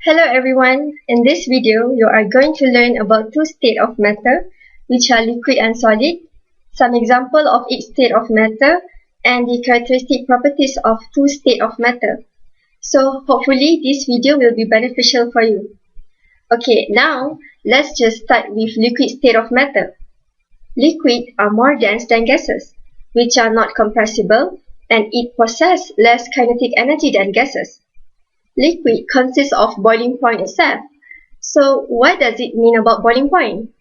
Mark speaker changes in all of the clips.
Speaker 1: Hello everyone, in this video you are going to learn about two states of matter which are liquid and solid, some example of each state of matter and the characteristic properties of two states of matter. So hopefully this video will be beneficial for you. Okay, now let's just start with liquid state of matter. Liquid are more dense than gases, which are not compressible and it possesses less kinetic energy than gases. Liquid consists of boiling point itself. So what does it mean about boiling point?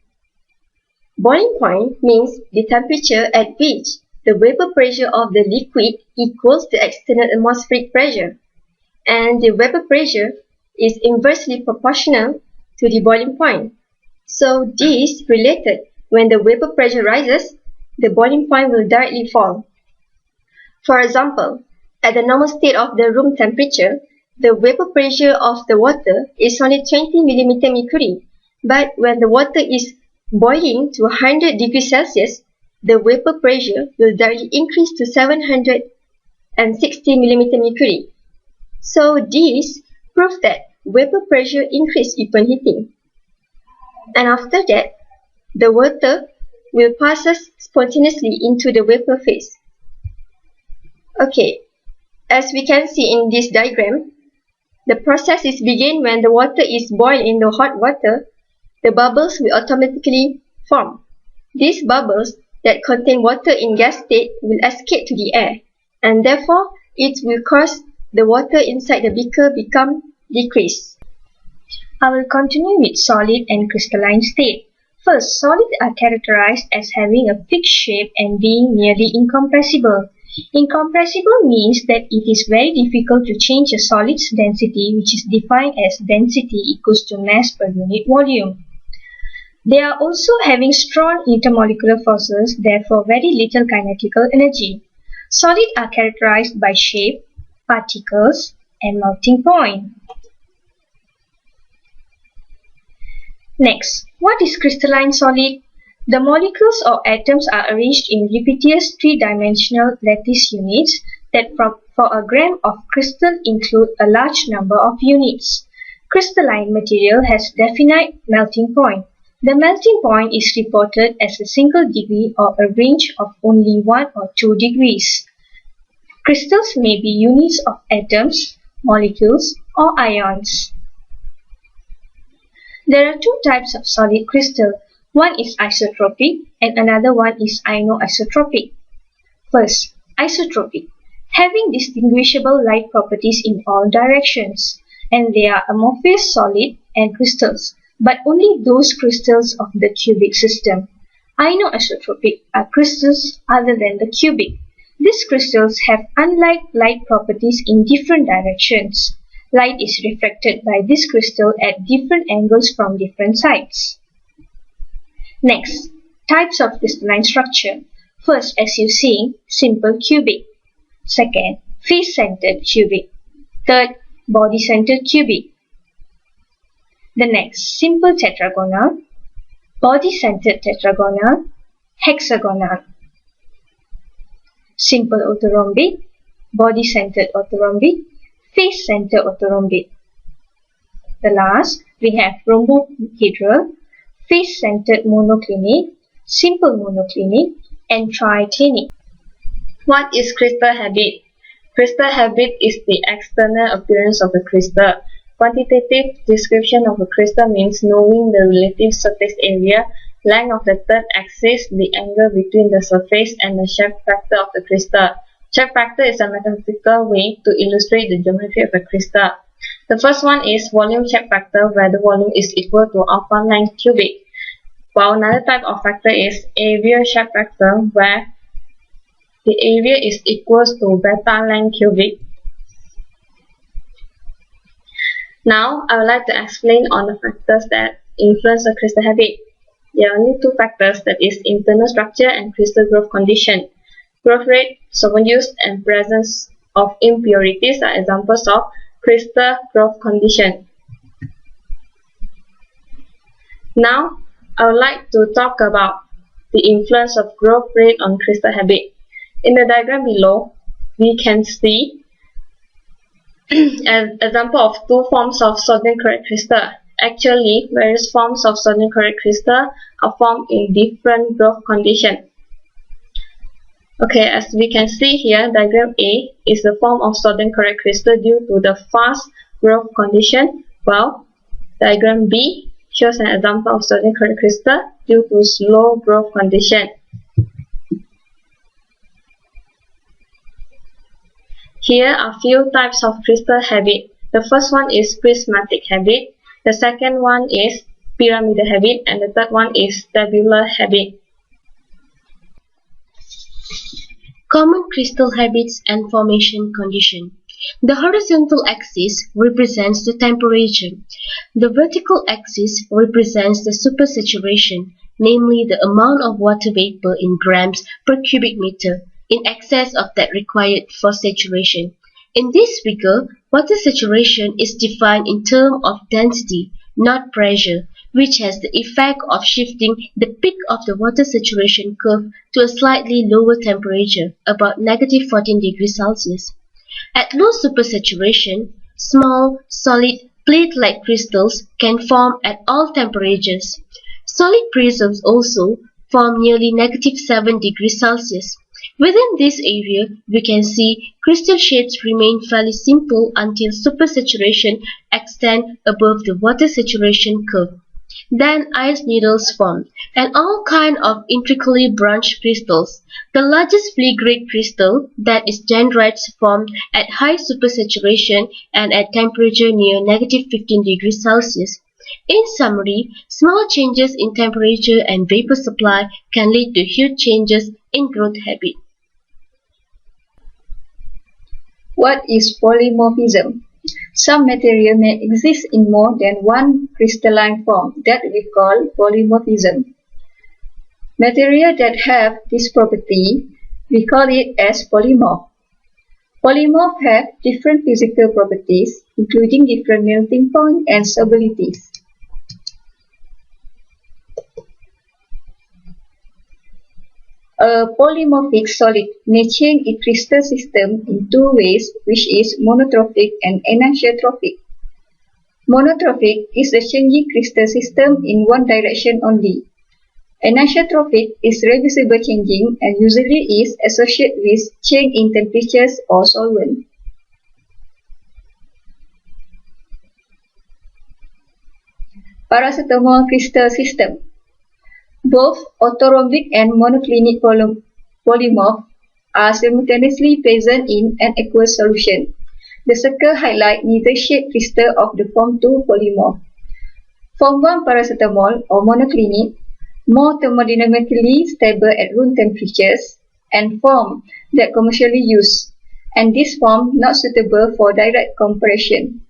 Speaker 1: Boiling point means the temperature at which the vapor pressure of the liquid equals the external atmospheric pressure. And the vapor pressure is inversely proportional to the boiling point. So this related when the vapor pressure rises, the boiling point will directly fall. For example, at the normal state of the room temperature, the vapor pressure of the water is only 20 mm mercury, but when the water is boiling to 100 degrees Celsius, the vapor pressure will directly increase to 760 mm mercury. So this proves that vapor pressure increases upon heating. And after that, the water will pass spontaneously into the vapor phase. Okay, as we can see in this diagram, the process is begin when the water is boiled in the hot water, the bubbles will automatically form. These bubbles that contain water in gas state will escape to the air, and therefore it will cause the water inside the beaker become decrease.
Speaker 2: I will continue with solid and crystalline state. First, solids are characterized as having a fixed shape and being nearly incompressible. Incompressible means that it is very difficult to change a solid's density, which is defined as density equals to mass per unit volume. They are also having strong intermolecular forces, therefore very little kinetical energy. Solids are characterized by shape, particles, and melting point. Next, what is crystalline solid? The molecules or atoms are arranged in repetitious three-dimensional lattice units that for a gram of crystal include a large number of units. Crystalline material has definite melting point. The melting point is reported as a single degree or a range of only 1 or 2 degrees. Crystals may be units of atoms, molecules, or ions. There are two types of solid crystal. One is isotropic and another one is anisotropic. First, isotropic, having distinguishable light properties in all directions, and they are amorphous solid and crystals, but only those crystals of the cubic system. Anisotropic are crystals other than the cubic. These crystals have unlike light properties in different directions. Light is refracted by this crystal at different angles from different sides. Next, types of crystalline structure. First, as you see, simple cubic. Second, face-centered cubic. Third, body-centered cubic. The next, simple tetragonal, body-centered tetragonal, hexagonal. Simple orthorhombic, body-centered orthorhombic, face-centered orthorhombic. The last, we have rhombohedral, face-centered monoclinic, simple monoclinic, and triclinic.
Speaker 1: What is crystal habit? Crystal habit is the external appearance of a crystal. Quantitative description of a crystal means knowing the relative surface area, length of the third axis, the angle between the surface, and the shape factor of the crystal. Shape factor is a mathematical way to illustrate the geometry of a crystal. The first one is volume shape factor, where the volume is equal to alpha length cubic. While another type of factor is area shape factor, where the area is equals to beta length cubic. Now, I would like to explain on the factors that influence the crystal habit. There are only two factors, that is internal structure and crystal growth condition. Growth rate, solvent use, and presence of impurities are examples of crystal growth condition. Now, I would like to talk about the influence of growth rate on crystal habit. In the diagram below, we can see an example of two forms of sodium chloride crystal. Actually, various forms of sodium chloride crystal are formed in different growth conditions. Okay, as we can see here, diagram A is the form of sodium chloride crystal due to the fast growth condition, while diagram B shows an example of sodium chloride crystal due to slow growth condition. Here are few types of crystal habit. The first one is prismatic habit, the second one is pyramidal habit, and the third one is tabular habit.
Speaker 3: Common crystal habits and formation condition. The horizontal axis represents the temperature. The vertical axis represents the supersaturation, namely the amount of water vapor in grams per cubic meter, in excess of that required for saturation. In this figure, water saturation is defined in terms of density, not pressure, which has the effect of shifting the peak of the water saturation curve to a slightly lower temperature, about -14 degrees Celsius. At low supersaturation, small, solid, plate-like crystals can form at all temperatures. Solid prisms also form nearly -7 degrees Celsius. Within this area, we can see crystal shapes remain fairly simple until supersaturation extends above the water saturation curve. Then ice needles form, and all kinds of intricately branched crystals. The largest filigree crystal, that is dendrites, formed at high supersaturation and at temperature near -15 degrees Celsius. In summary, small changes in temperature and vapor supply can lead to huge changes in growth habit.
Speaker 4: What is polymorphism? Some material may exist in more than one crystalline form that we call polymorphism. Material that have this property, we call it as polymorph. Polymorph have different physical properties, including different melting point and stabilities. A polymorphic solid may change its crystal system in two ways, which is monotrophic and anisotropic. Monotrophic is the changing crystal system in one direction only. Anisotropic is reversible changing and usually is associated with change in temperatures or solvent. Paracetamol crystal system. Both orthorhombic and monoclinic polymorph are simultaneously present in an aqueous solution. The circle highlights neither shaped crystal of the form 2 polymorph. Form 1 paracetamol or monoclinic, more thermodynamically stable at room temperatures, and form that commercially used, and this form not suitable for direct compression.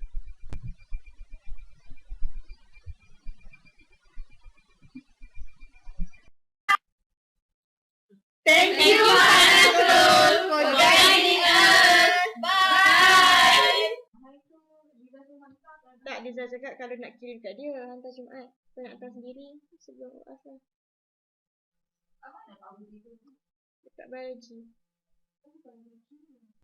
Speaker 5: Thank you, Annamalai, for guiding us. Bye.
Speaker 1: Tak, dia dah cakap kalau nak kirim kat dia, hantar Jumaat. Kau nak hantar sendiri sebelum asal. Dekat biology.